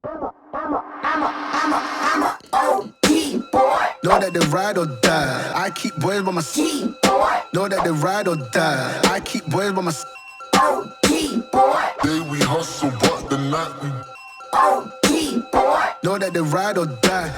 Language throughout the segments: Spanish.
Know that they ride or die. I keep boys by my side. Know that they ride or die. I keep boys by my side. Day we hustle, but the night we Know that they ride or die.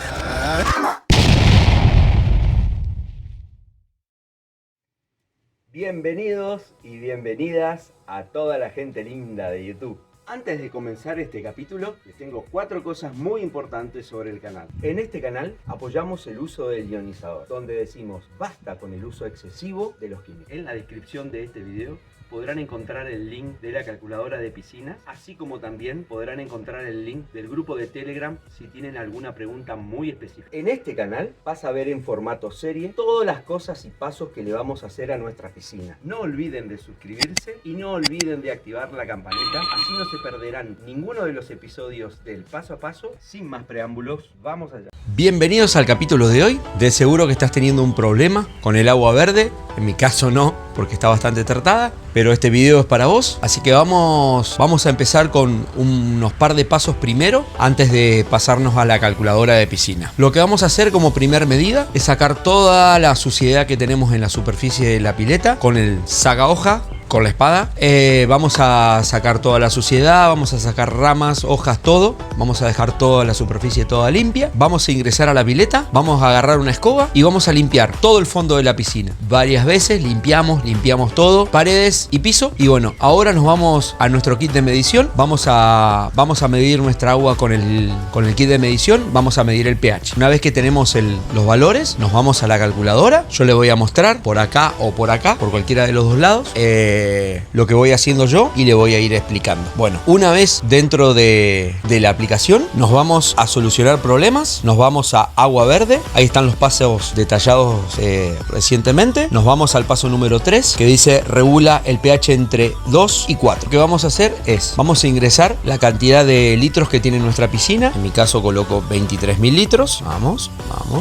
Bienvenidos y bienvenidas a toda la gente linda de YouTube. Antes de comenzar este capítulo, les tengo 4 cosas muy importantes sobre el canal. En este canal apoyamos el uso del ionizador, donde decimos basta con el uso excesivo de los químicos. En la descripción de este video podrán encontrar el link de la calculadora de piscinas, así como también podrán encontrar el link del grupo de Telegram si tienen alguna pregunta muy específica. En este canal vas a ver en formato serie todas las cosas y pasos que le vamos a hacer a nuestra piscina. No olviden de suscribirse y no olviden de activar la campanita, así no se perderán ninguno de los episodios del paso a paso. Sin más preámbulos, vamos allá. Bienvenidos al capítulo de hoy. De seguro que estás teniendo un problema con el agua verde. En mi caso no, porque está bastante tratada, pero este video es para vos. Así que vamos a empezar con unos par de pasos primero, antes de pasarnos a la calculadora de piscina. Lo que vamos a hacer como primer medida es sacar toda la suciedad que tenemos en la superficie de la pileta con el saca hoja. Con la espada vamos a sacar toda la suciedad, vamos a sacar ramas, hojas, todo. Vamos a dejar toda la superficie toda limpia. Vamos a ingresar a la pileta, vamos a agarrar una escoba y vamos a limpiar todo el fondo de la piscina. Varias veces limpiamos todo, paredes y piso. Y bueno, ahora nos vamos a nuestro kit de medición. Vamos a medir nuestra agua con el kit de medición. Vamos a medir el pH. Una vez que tenemos los valores, nos vamos a la calculadora. Yo le voy a mostrar por acá o por acá, por cualquiera de los dos lados. Lo que voy haciendo yo y le voy a ir explicando. Bueno, una vez dentro de la aplicación, nos vamos a solucionar problemas. Nos vamos a agua verde. Ahí están los pasos detallados recientemente. Nos vamos al paso número 3, que dice regula el pH entre 2 y 4. Lo que vamos a hacer es, vamos a ingresar la cantidad de litros que tiene nuestra piscina. En mi caso coloco 23.000 litros. Vamos,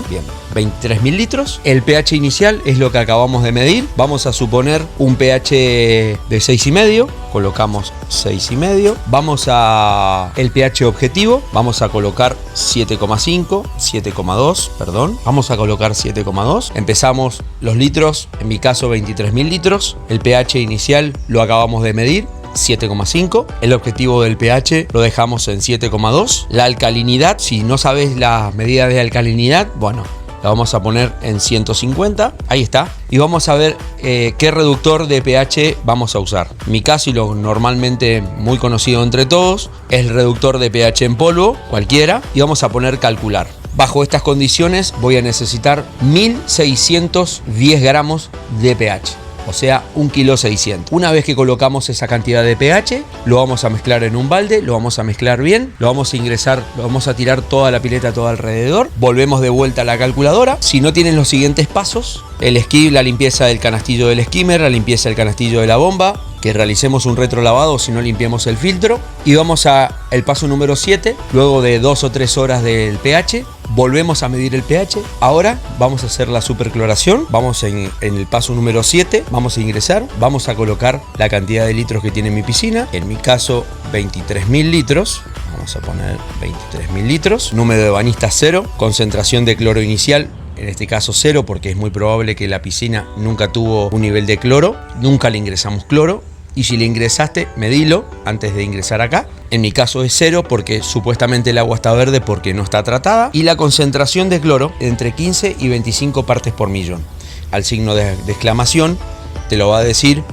bien. 23.000 litros. El pH inicial es lo que acabamos de medir. Vamos a suponer un pH de 6,5, colocamos 6,5. Vamos a el pH objetivo, vamos a colocar 7,5, 7,2, perdón. Vamos a colocar 7,2. Empezamos los litros, en mi caso 23.000 litros. El pH inicial lo acabamos de medir, 7,5. El objetivo del pH lo dejamos en 7,2. La alcalinidad, si no sabes las medidas de alcalinidad, bueno, la vamos a poner en 150, ahí está. Y vamos a ver qué reductor de pH vamos a usar. En mi caso, y lo normalmente muy conocido entre todos, es el reductor de pH en polvo, cualquiera. Y vamos a poner calcular. Bajo estas condiciones voy a necesitar 1610 gramos de pH. O sea, 1,6 kg. Una vez que colocamos esa cantidad de pH, lo vamos a mezclar en un balde, lo vamos a mezclar bien, lo vamos a ingresar, lo vamos a tirar toda la pileta todo alrededor. Volvemos de vuelta a la calculadora. Si no tienen los siguientes pasos, la limpieza del canastillo del skimmer, la limpieza del canastillo de la bomba, que realicemos un retrolavado, si no limpiemos el filtro. Y vamos a el paso número 7, luego de 2 o 3 horas del pH, volvemos a medir el pH. Ahora vamos a hacer la supercloración. Vamos en el paso número 7, vamos a ingresar, vamos a colocar la cantidad de litros que tiene mi piscina. En mi caso, 23.000 litros. Vamos a poner 23.000 litros. Número de bañistas 0, concentración de cloro inicial, en este caso 0, porque es muy probable que la piscina nunca tuvo un nivel de cloro, nunca le ingresamos cloro. Y si le ingresaste, medilo antes de ingresar acá. En mi caso es 0 porque supuestamente el agua está verde porque no está tratada. Y la concentración de cloro entre 15 y 25 partes por millón. Al signo de exclamación te lo va a decir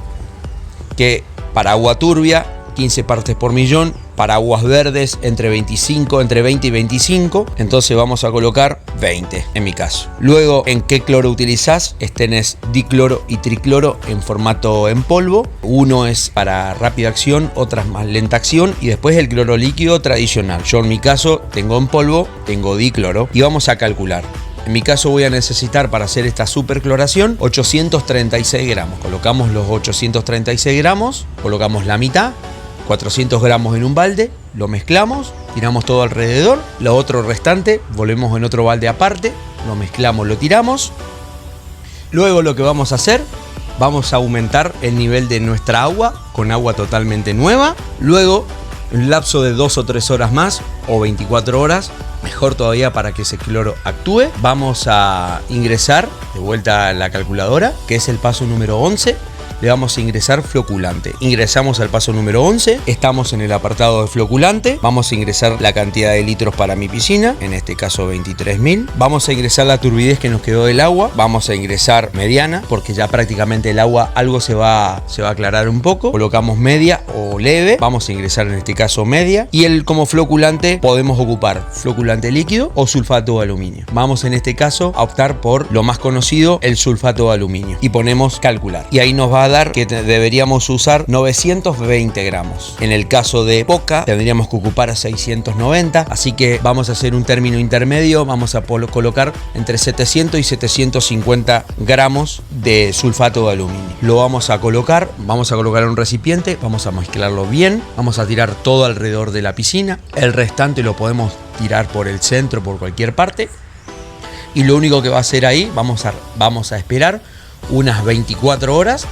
que para agua turbia 15 partes por millón, para aguas verdes entre 20 y 25, entonces vamos a colocar 20 en mi caso. Luego, ¿en qué cloro utilizás? Tenés dicloro y tricloro en formato en polvo. Uno es para rápida acción, otra es más lenta acción, y después el cloro líquido tradicional. Yo en mi caso tengo en polvo, tengo dicloro, y vamos a calcular. En mi caso voy a necesitar para hacer esta supercloración 836 gramos. Colocamos los 836 gramos, colocamos la mitad, 400 gramos en un balde, lo mezclamos, tiramos todo alrededor. Lo otro restante volvemos en otro balde aparte, lo mezclamos, lo tiramos. Luego lo que vamos a hacer, vamos a aumentar el nivel de nuestra agua con agua totalmente nueva. Luego un lapso de 2 o 3 horas más o 24 horas, mejor todavía para que ese cloro actúe. Vamos a ingresar de vuelta a la calculadora, que es el paso número 11. Le vamos a ingresar floculante. Ingresamos al paso número 11. Estamos en el apartado de floculante. Vamos a ingresar la cantidad de litros para mi piscina, en este caso 23.000. Vamos a ingresar la turbidez que nos quedó del agua. Vamos a ingresar mediana, porque ya prácticamente el agua algo se va a aclarar un poco. Colocamos media o leve. Vamos a ingresar en este caso media. Y como floculante podemos ocupar floculante líquido o sulfato de aluminio. Vamos en este caso a optar por lo más conocido, el sulfato de aluminio. Y ponemos calcular. Y ahí nos va a que deberíamos usar 920 gramos. En el caso de poca tendríamos que ocupar a 690, así que vamos a hacer un término intermedio. Vamos a colocar entre 700 y 750 gramos de sulfato de aluminio. Lo vamos a colocar en un recipiente, vamos a mezclarlo bien, vamos a tirar todo alrededor de la piscina, el restante lo podemos tirar por el centro, por cualquier parte, y lo único que va a hacer ahí, vamos a esperar unas 24 horas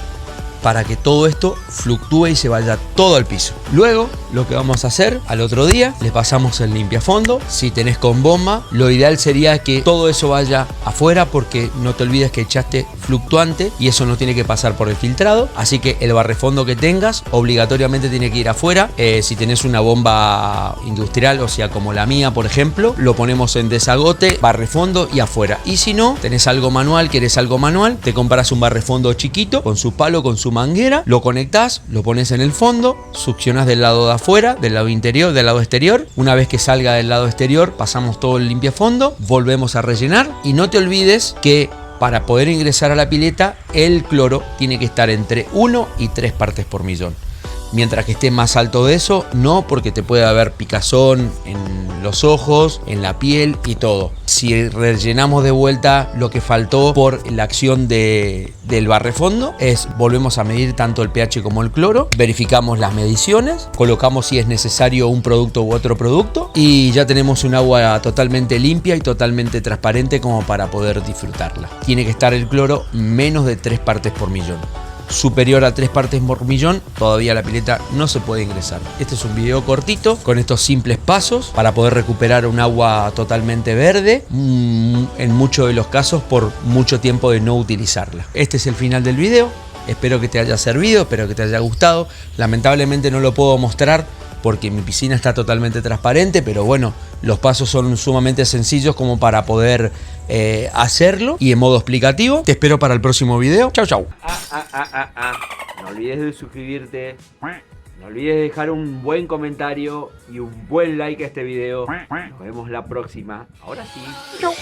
para que todo esto fluctúe y se vaya todo al piso. Luego lo que vamos a hacer al otro día, le pasamos el limpiafondo. Si tenés con bomba, lo ideal sería que todo eso vaya afuera, porque no te olvides que echaste fluctuante y eso no tiene que pasar por el filtrado. Así que el barrefondo que tengas obligatoriamente tiene que ir afuera. Si tenés una bomba industrial, o sea como la mía por ejemplo, lo ponemos en desagote, barrefondo y afuera. Y si no, tenés algo manual, querés algo manual, te compras un barrefondo chiquito con su palo, con su manguera, lo conectás, lo pones en el fondo, succionás del lado de afuera, del lado interior, del lado exterior. Una vez que salga del lado exterior, pasamos todo el limpiafondo, volvemos a rellenar. Y no te olvides que para poder ingresar a la pileta, el cloro tiene que estar entre 1 y 3 partes por millón. Mientras que esté más alto de eso, no, porque te puede haber picazón en los ojos, en la piel y todo. Si rellenamos de vuelta lo que faltó por la acción del barrefondo, volvemos a medir tanto el pH como el cloro, verificamos las mediciones, colocamos si es necesario un producto u otro producto y ya tenemos un agua totalmente limpia y totalmente transparente como para poder disfrutarla. Tiene que estar el cloro menos de 3 partes por millón. Superior a 3 partes por millón, todavía la pileta no se puede ingresar. Este es un video cortito con estos simples pasos para poder recuperar un agua totalmente verde, en muchos de los casos por mucho tiempo de no utilizarla. Este es el final del video. Espero que te haya servido, espero que te haya gustado. Lamentablemente no lo puedo mostrar porque mi piscina está totalmente transparente, pero bueno, los pasos son sumamente sencillos como para poder hacerlo y en modo explicativo. Te espero para el próximo video. Chau, chau. No olvides de suscribirte, no olvides de dejar un buen comentario y un buen like a este video. Nos vemos la próxima. Ahora sí. Chau.